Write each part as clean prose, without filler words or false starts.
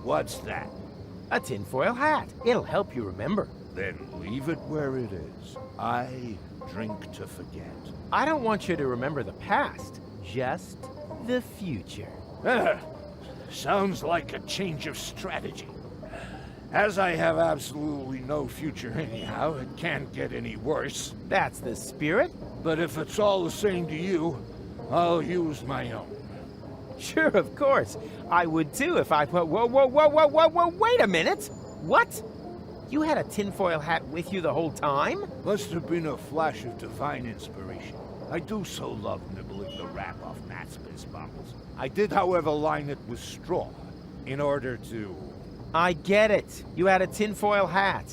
What's that? A tinfoil hat. It'll help you remember. Then leave it where it is. I drink to forget. I don't want you to remember the past, just the future. Sounds like a change of strategy. As I have absolutely no future anyhow, it can't get any worse. That's the spirit. But if it's all the same to you, I'll use my own. Sure, of course. I would too if I put... Whoa, wait a minute! What? You had a tinfoil hat with you the whole time? Must have been a flash of divine inspiration. I do so love nibbling the wrap off Matt's bottles. I did, however, line it with straw, in order to... I get it. You had a tinfoil hat.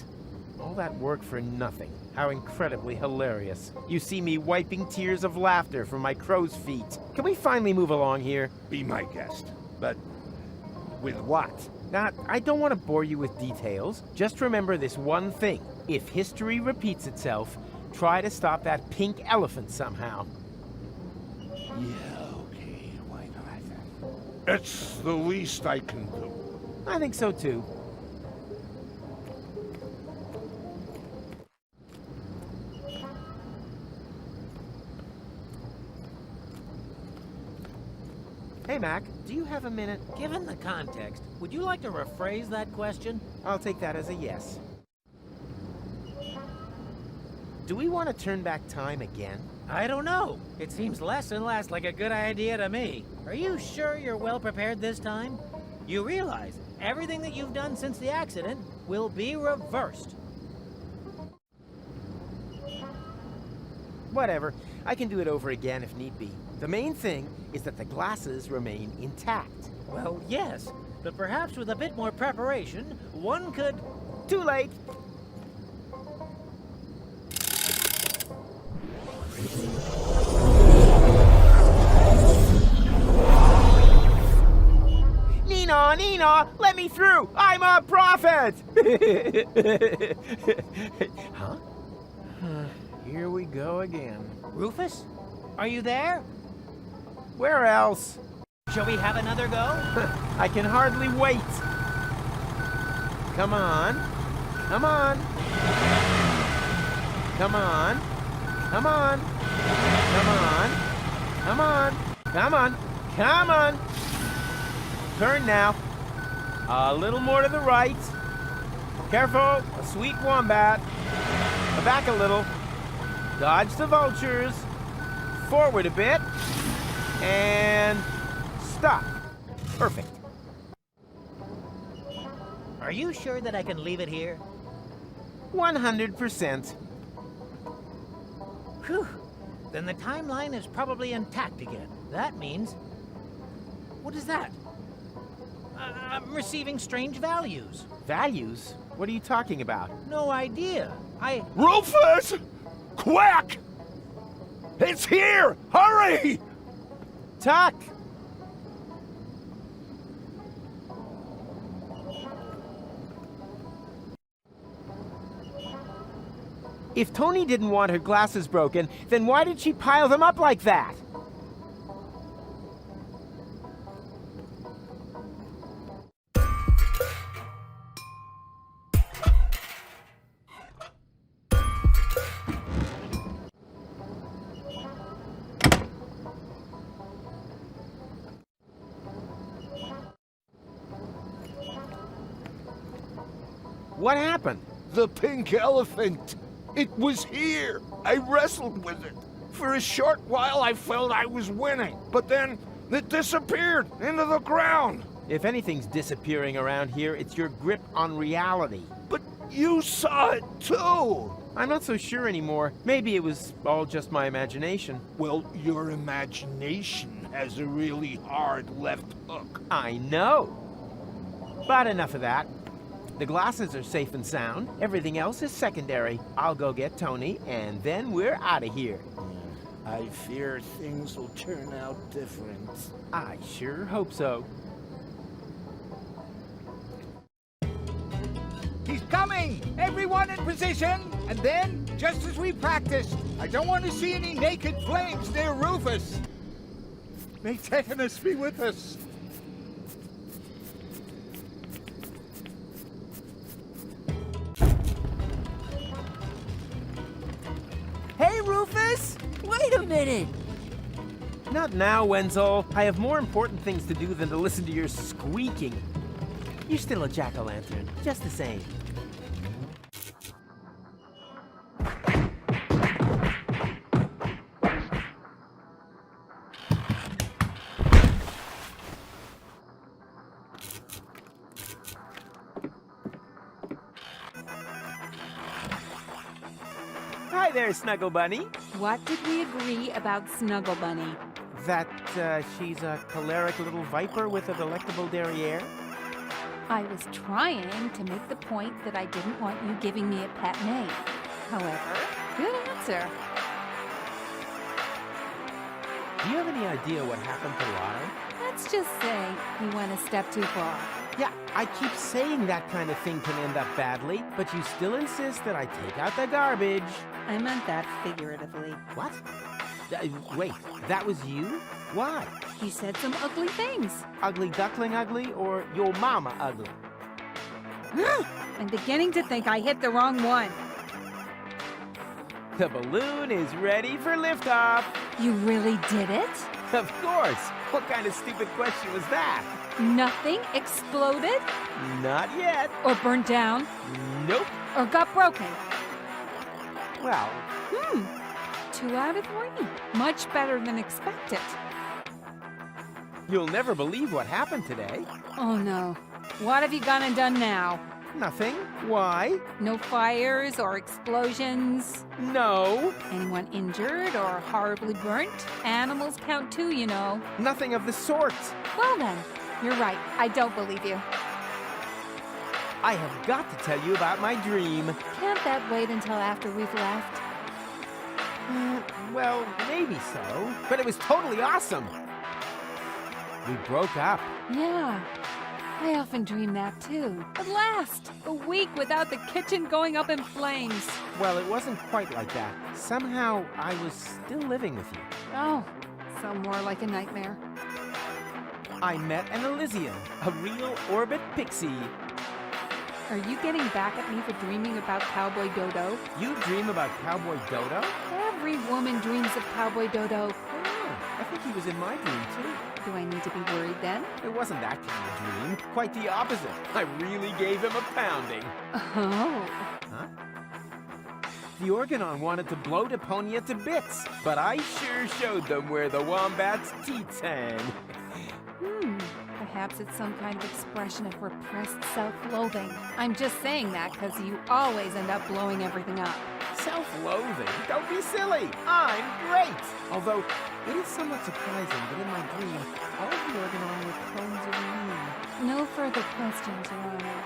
All that work for nothing. How incredibly hilarious. You see me wiping tears of laughter from my crow's feet. Can we finally move along here? Be my guest. But with what? I don't want to bore you with details. Just remember this one thing. If history repeats itself, try to stop that pink elephant somehow. Yeah, okay, why not? It's the least I can do. I think so too. Hey, Mac, do you have a minute? Given the context, would you like to rephrase that question? I'll take that as a yes. Do we want to turn back time again? I don't know. It seems less and less like a good idea to me. Are you sure you're well prepared this time? You realize everything that you've done since the accident will be reversed. Whatever. I can do it over again if need be. The main thing is that the glasses remain intact. Well, yes, but perhaps with a bit more preparation, one could... Too late! Nina, let me through! I'm a prophet! Huh? Here we go again. Rufus? Are you there? Where else? Shall we have another go? I can hardly wait. Come on. Come on. Come on. Come on. Come on. Come on. Come on. Come on. Turn now. A little more to the right. Careful. A sweet wombat. Back a little. Dodge the vultures. Forward a bit. And stop. Perfect. Are you sure that I can leave it here? 100%. Whew. Then the timeline is probably intact again. That means... What is that? I'm receiving strange values. Values? What are you talking about? No idea. Rufus! Quick! It's here! Hurry! Tuck! If Tony didn't want her glasses broken, then why did she pile them up like that? What happened? The pink elephant. It was here. I wrestled with it. For a short while, I felt I was winning. But then, it disappeared into the ground. If anything's disappearing around here, it's your grip on reality. But you saw it, too. I'm not so sure anymore. Maybe it was all just my imagination. Well, your imagination has a really hard left hook. I know. But enough of that. The glasses are safe and sound. Everything else is secondary. I'll go get Tony, and then we're out of here. I fear things will turn out different. I sure hope so. He's coming! Everyone in position! And then, just as we practiced, I don't want to see any naked flames near Rufus. May Tetanus be with us. fitted. Not now, Wenzel. I have more important things to do than to listen to your squeaking. You're still a jack-o'-lantern, just the same. Hi there, Snuggle Bunny. What did we agree about Snuggle Bunny? That, she's a choleric little viper with a delectable derriere? I was trying to make the point that I didn't want you giving me a pet name. However, good answer. Do you have any idea what happened to Lotto? Let's just say he went a step too far. Yeah, I keep saying that kind of thing can end up badly, but you still insist that I take out the garbage. I meant that figuratively. What? Wait, that was you? Why? You said some ugly things. Ugly duckling ugly or your mama ugly? I'm beginning to think I hit the wrong one. The balloon is ready for liftoff. You really did it? Of course. What kind of stupid question was that? Nothing exploded? Not yet. Or burned down? Nope. Or got broken? Well, 2 out of 3. Much better than expected. you'll never believe what happened today. Oh no. What have you gone and done now? Nothing. Why? No fires or explosions? No. Anyone injured or horribly burnt? Animals count too, you know. Nothing of the sort. Well then, you're right. I don't believe you. I have got to tell you about my dream. Can't that wait until after we've left? Well, maybe so. But it was totally awesome. We broke up. Yeah. I often dream that too. At last! A week without the kitchen going up in flames. Well, it wasn't quite like that. Somehow, I was still living with you. Oh, so more like a nightmare. I met an Elizium, a real orbit pixie. Are you getting back at me for dreaming about Cowboy Dodo? You dream about Cowboy Dodo? Every woman dreams of Cowboy Dodo. Oh, I think he was in my dream, too. Do I need to be worried then? It wasn't that kind of dream. Quite the opposite. I really gave him a pounding. Oh. Huh? The Organon wanted to blow Deponia to bits, but I sure showed them where the wombat's teats hang. Perhaps it's some kind of expression of repressed self-loathing. I'm just saying that because you always end up blowing everything up. Self-loathing? Don't be silly. I'm great. Although, it is somewhat surprising that in my dream, all of the Organon were clones of me. No further questions, Your Honor.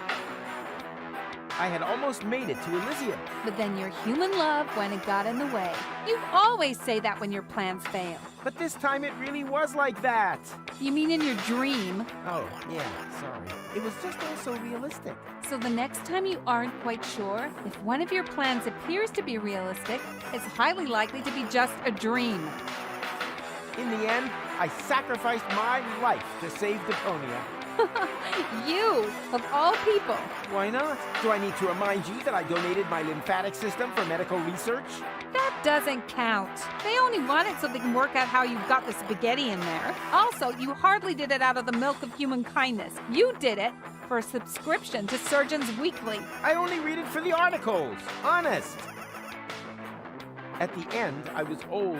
I had almost made it to Elizium. But then your human love went and got in the way. You always say that when your plans fail. But this time it really was like that. You mean in your dream? Oh, yeah, sorry. It was just also realistic. So the next time you aren't quite sure, if one of your plans appears to be realistic, it's highly likely to be just a dream. In the end, I sacrificed my life to save Deponia. You, of all people. Why not? Do I need to remind you that I donated my lymphatic system for medical research? That doesn't count. They only want it so they can work out how you got the spaghetti in there. Also, you hardly did it out of the milk of human kindness. You did it for a subscription to Surgeons Weekly. I only read it for the articles. Honest. At the end, I was old,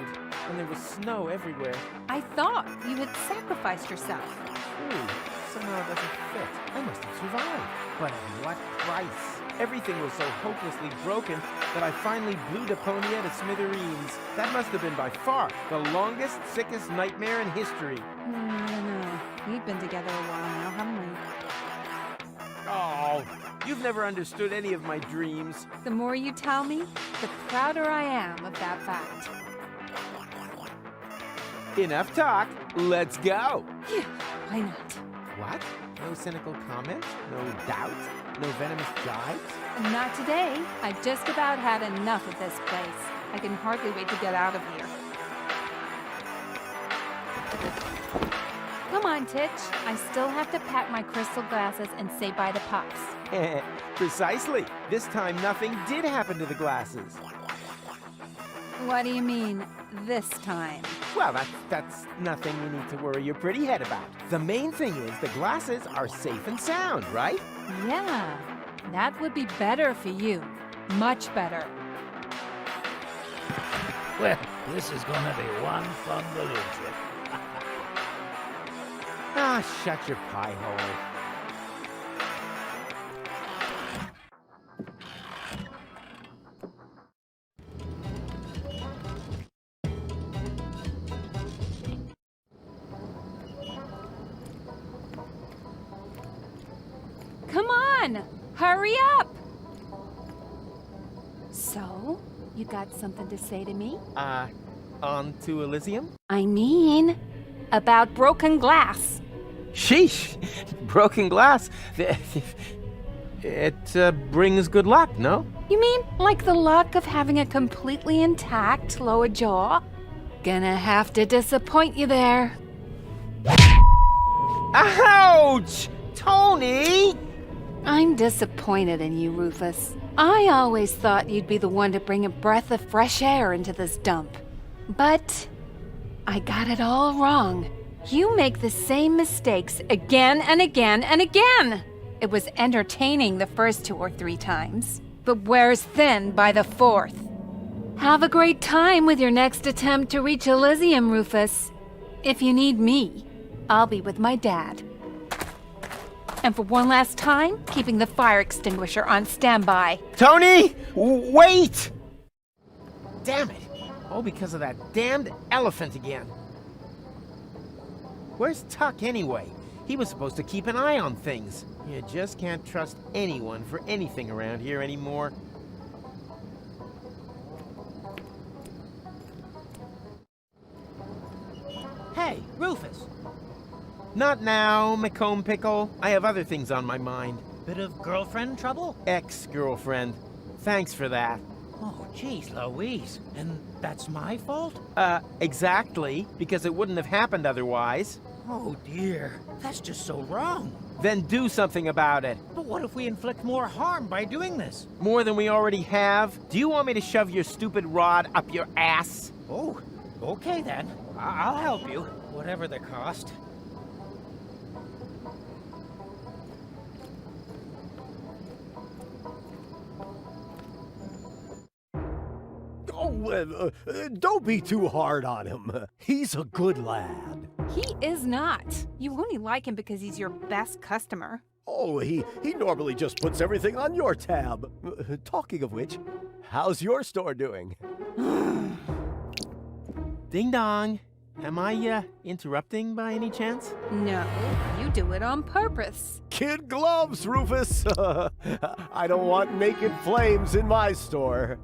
and there was snow everywhere. I thought you had sacrificed yourself. Ooh, somehow it doesn't fit. I must have survived. But at what price? Everything was so hopelessly broken that I finally blew Deponia to smithereens. That must have been by far the longest, sickest nightmare in history. I don't know. We've been together a while now, haven't we? Oh, you've never understood any of my dreams. The more you tell me, the prouder I am of that fact. Enough talk. Let's go. Yeah, why not? What? No cynical comment? No doubt? No venomous jibes? Not today. I've just about had enough of this place. I can hardly wait to get out of here. Come on, Titch. I still have to pack my crystal glasses and say bye to Pops. Precisely. This time nothing did happen to the glasses. What do you mean, this time? Well, that's nothing you need to worry your pretty head about. The main thing is the glasses are safe and sound, right? Yeah, that would be better for you. Much better. Well, this is gonna be one fun balloon trip. Ah, shut your pie hole. Come on, hurry up! So, you got something to say to me? On to Elizium? I mean, about broken glass. Sheesh! Broken glass. It brings good luck, no? You mean like the luck of having a completely intact lower jaw? Gonna have to disappoint you there. Ouch! Tony! I'm disappointed in you, Rufus. I always thought you'd be the one to bring a breath of fresh air into this dump. But I got it all wrong. You make the same mistakes again and again and again. It was entertaining the first 2 or 3 times, but wears thin by the 4th. Have a great time with your next attempt to reach Elizium, Rufus. If you need me, I'll be with my dad. And for one last time, keeping the fire extinguisher on standby. Tony! Wait! Damn it! All because of that damned elephant again. Where's Tuck anyway? He was supposed to keep an eye on things. You just can't trust anyone for anything around here anymore. Hey, Rufus. Not now, McComb Pickle. I have other things on my mind. Bit of girlfriend trouble? Ex-girlfriend. Thanks for that. Oh, jeez, Louise. And that's my fault? Exactly, because it wouldn't have happened otherwise. Oh, dear. That's just so wrong. Then do something about it. But what if we inflict more harm by doing this? More than we already have? Do you want me to shove your stupid rod up your ass? Oh, okay then. I'll help you, whatever the cost. Oh, don't be too hard on him. He's a good lad. He is not. You only like him because he's your best customer. Oh, he normally just puts everything on your tab. Talking of which, how's your store doing? Ding dong. Am I, interrupting by any chance? No, you do it on purpose. Kid gloves, Rufus. I don't want naked flames in my store.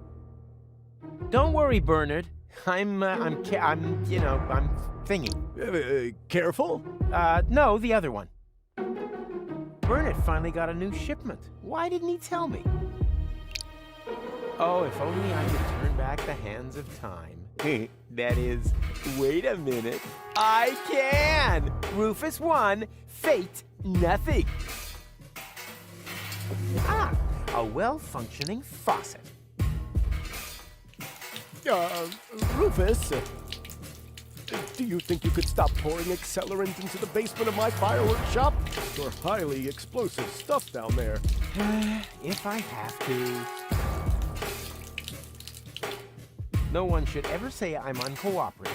Don't worry, Bernard. I'm thingy. Careful? No, the other one. Bernard finally got a new shipment. Why didn't he tell me? Oh, if only I could turn back the hands of time. That is, wait a minute. I can! Rufus 1, fate nothing. Ah, a well-functioning faucet. Rufus, do you think you could stop pouring accelerant into the basement of my fireworks shop? Your highly explosive stuff down there. If I have to. No one should ever say I'm uncooperative.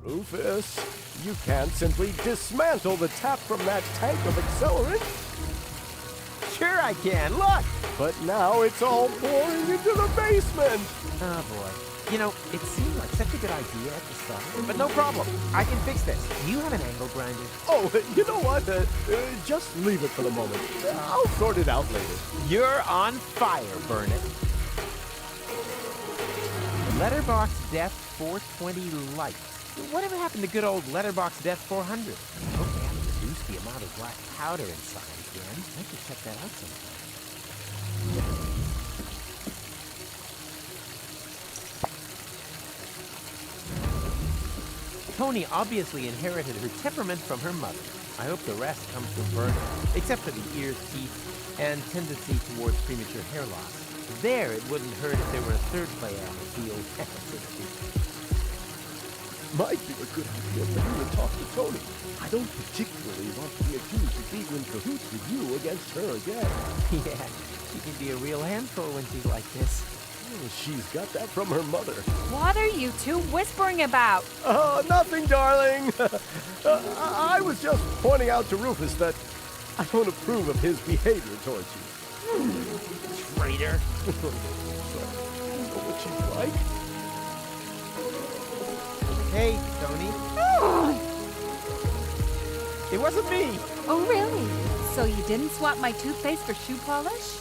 Rufus, you can't simply dismantle the tap from that tank of accelerant. Sure I can, look! But now it's all pouring into the basement. Oh boy. You know, it seemed like such a good idea at the start, but no problem. I can fix this. You have an angle grinder. Oh, you know what? Just leave it for the moment. I'll sort it out later. You're on fire, Burnett. Letterbox Death 420 Light. Whatever happened to good old Letterbox Death 400? I hope they haven't reduced the amount of black powder inside again. I should check that out sometime. Tony obviously inherited her temperament from her mother. I hope the rest comes from burning, except for the ears, teeth, and tendency towards premature hair loss. There, it wouldn't hurt if there were a third player on the field, so to speak. Might be a good idea for you to talk to Tony. I don't particularly want to be accused of being in cahoots with you against her again. Yeah, she can be a real handful when she's like this. She's got that from her mother. What are you two whispering about? Oh, nothing, darling. I was just pointing out to Rufus that I don't approve of his behavior towards you. Traitor. So, you know what she's like? Hey, Tony. It wasn't me. Oh, really? So you didn't swap my toothpaste for shoe polish?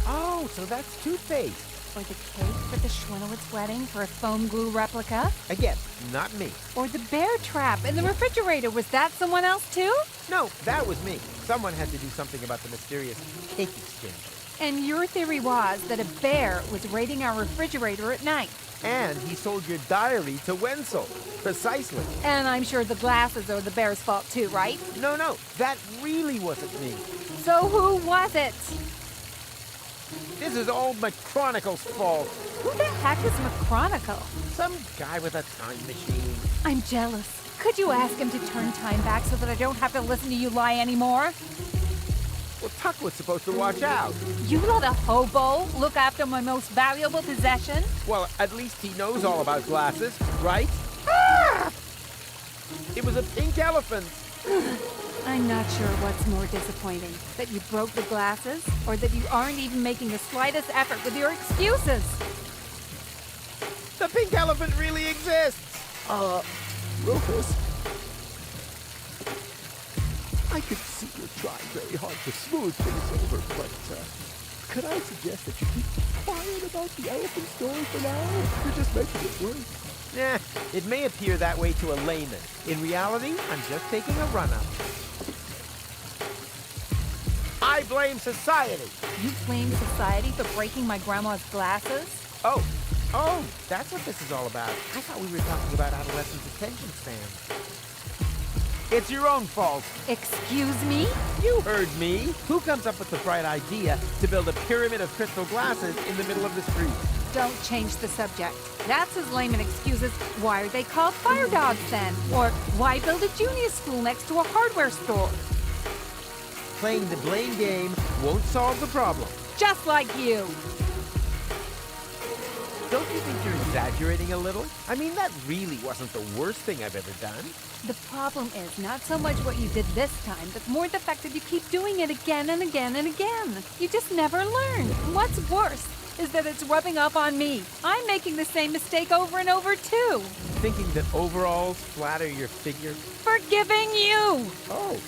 Oh, so that's toothpaste. Or the cake for the Schwinowitz wedding for a foam glue replica? Again, not me. Or the bear trap in the refrigerator, was that someone else too? No, that was me. Someone had to do something about the mysterious cake exchange. And your theory was that a bear was raiding our refrigerator at night. And he sold your diary to Wenzel. Precisely. And I'm sure the glasses are the bear's fault too, right? No, that really wasn't me. So who was it? This is old McChronicle's fault. Who the heck is McChronicle? Some guy with a time machine. I'm jealous. Could you ask him to turn time back so that I don't have to listen to you lie anymore? Well, Tuck was supposed to watch out. You let a hobo look after my most valuable possession? Well, at least he knows all about glasses, right? Ah! It was a pink elephant. I'm not sure what's more disappointing, that you broke the glasses, or that you aren't even making the slightest effort with your excuses. The pink elephant really exists. Rufus, I could see you're trying very hard to smooth things over, but could I suggest that you keep quiet about the elephant story for now? You're just making it worse. It may appear that way to a layman. In reality, I'm just taking a run-up. I blame society. You blame society for breaking my grandma's glasses? Oh, that's what this is all about. I thought we were talking about adolescents' attention span. It's your own fault. Excuse me? You heard me. Who comes up with the bright idea to build a pyramid of crystal glasses in the middle of the street? Don't change the subject. That's as lame an excuse as, why are they called fire dogs then? Or, why build a junior school next to a hardware store? Playing the blame game won't solve the problem. Just like you. Don't you think you're exaggerating a little? I mean, that really wasn't the worst thing I've ever done. The problem is not so much what you did this time, but more the fact that you keep doing it again and again and again. You just never learn. What's worse is that it's rubbing off on me. I'm making the same mistake over and over too. Thinking that overalls flatter your figure? Forgiving you! Oh.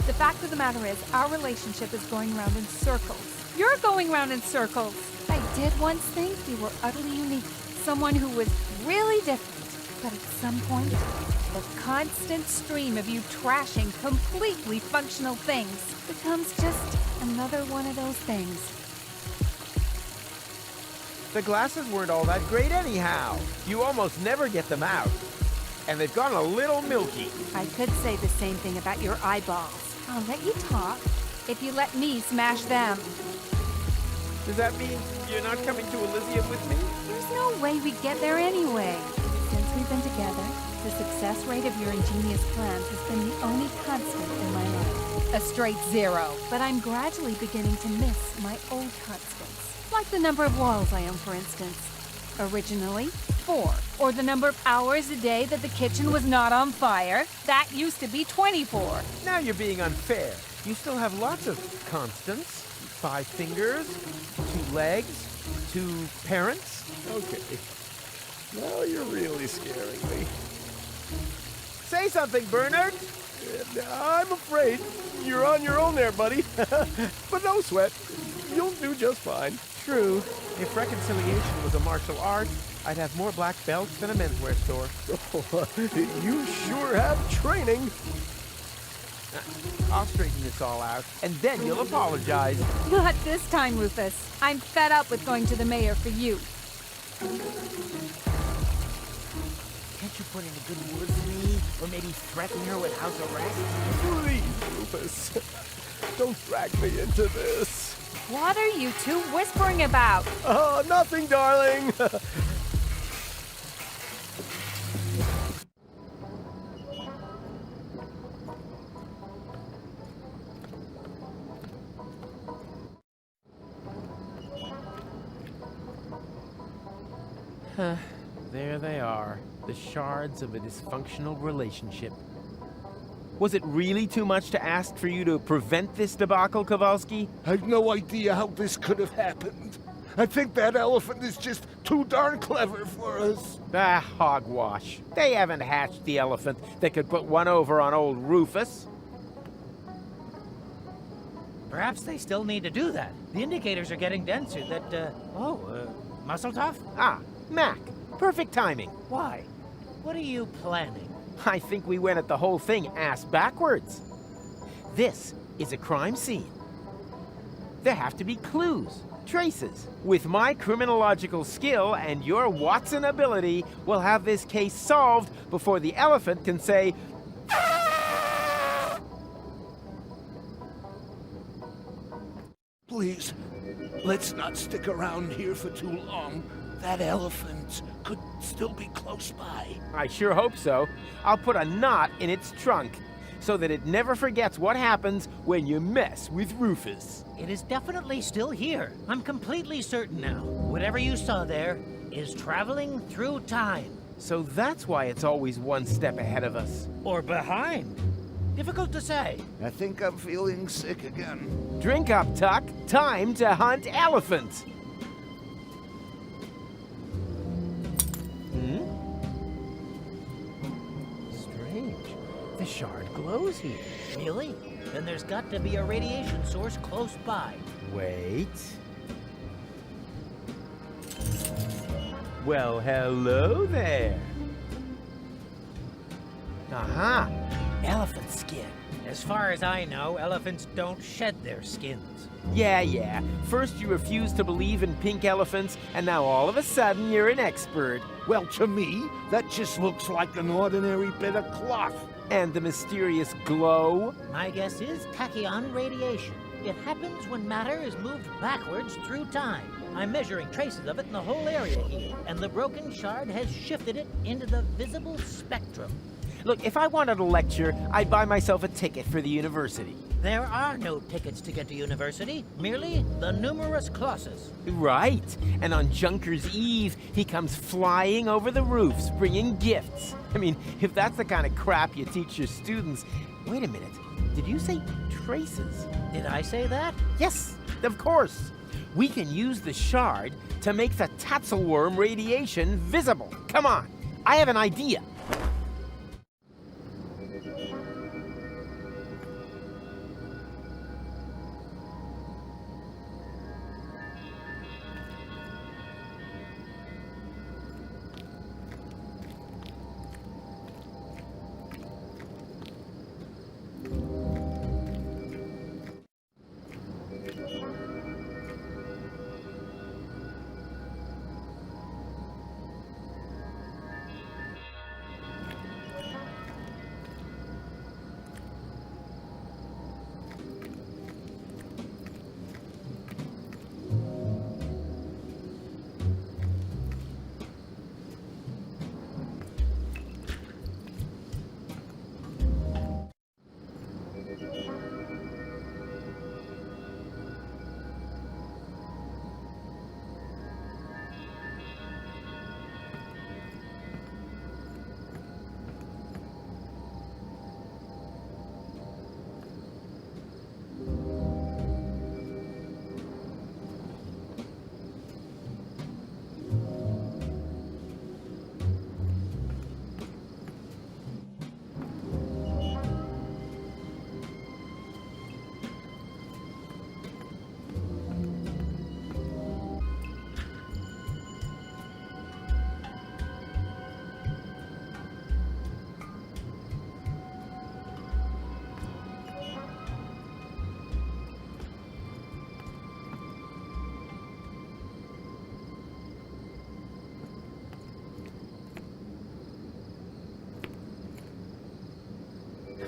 The fact of the matter is, our relationship is going round in circles. You're going round in circles. I did once think you were utterly unique. Someone who was really different. But at some point, the constant stream of you trashing completely functional things becomes just another one of those things. The glasses weren't all that great anyhow. You almost never get them out. And they've gone a little milky. I could say the same thing about your eyeballs. I'll let you talk if you let me smash them. Does that mean you're not coming to Elizium with me? There's no way we'd get there anyway. Since we've been together, the success rate of your ingenious plans has been the only constant in my life. A straight 0. But I'm gradually beginning to miss my old constants. Like the number of walls I own, for instance. Originally, 4. Or the number of hours a day that the kitchen was not on fire. That used to be 24. Now you're being unfair. You still have lots of constants. 5 fingers, 2 legs, 2 parents. Okay. Now you're really scaring me. Say something, Bernard. I'm afraid you're on your own there, buddy. But no sweat. You'll do just fine. True. If reconciliation was a martial art, I'd have more black belts than a menswear store. You sure have training. I'll straighten this all out, and then you'll apologize. Not this time, Rufus. I'm fed up with going to the mayor for you. Can't you put in a good word for me? Or maybe threaten her with house arrest? Please, Rufus. Don't drag me into this. What are you two whispering about? Oh, nothing, darling. There they are, the shards of a dysfunctional relationship. Was it really too much to ask for you to prevent this debacle, Kowalski? I've no idea how this could have happened. I think that elephant is just too darn clever for us. Ah, hogwash. They haven't hatched the elephant that could put one over on old Rufus. Perhaps they still need to do that. The indicators are getting denser that, muscle tough? Ah, Mac. Perfect timing. Why? What are you planning? I think we went at the whole thing ass backwards. This is a crime scene. There have to be clues, traces. With my criminological skill and your Watson ability, we'll have this case solved before the elephant can say, Please, let's not stick around here for too long. That elephant could still be close by. I sure hope so. I'll put a knot in its trunk so that it never forgets what happens when you mess with Rufus. It is definitely still here. I'm completely certain now. Whatever you saw there is traveling through time. So that's why it's always one step ahead of us. Or behind. Difficult to say. I think I'm feeling sick again. Drink up, Tuck. Time to hunt elephants. Strange. The shard glows here. Really? Then there's got to be a radiation source close by. Wait. Well, hello there. Aha! Elephant skin. As far as I know, elephants don't shed their skins. Yeah. First you refused to believe in pink elephants, and now all of a sudden you're an expert. Well, to me, that just looks like an ordinary bit of cloth. And the mysterious glow? My guess is tachyon radiation. It happens when matter is moved backwards through time. I'm measuring traces of it in the whole area here, and the broken shard has shifted it into the visible spectrum. Look, if I wanted a lecture, I'd buy myself a ticket for the university. There are no tickets to get to university, merely the numerous clauses. Right. And on Junker's Eve, he comes flying over the roofs, bringing gifts. I mean, if that's the kind of crap you teach your students... Wait a minute. Did you say traces? Did I say that? Yes, of course. We can use the shard to make the Tatzelworm radiation visible. Come on. I have an idea.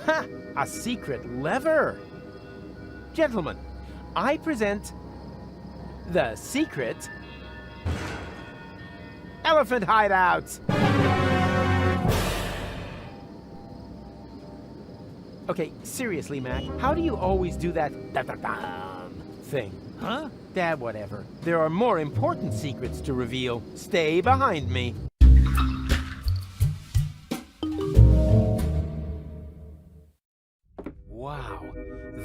Ha! A secret lever! Gentlemen, I present the secret elephant hideout! Okay, seriously, Mac, how do you always do that thing? Huh? Dad, whatever. There are more important secrets to reveal. Stay behind me. Wow,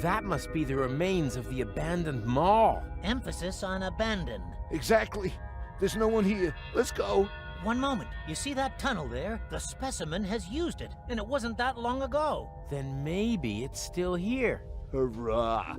that must be the remains of the abandoned mall. Emphasis on abandoned. Exactly. There's no one here. Let's go. One moment. You see that tunnel there? The specimen has used it, and it wasn't that long ago. Then maybe it's still here. Hurrah.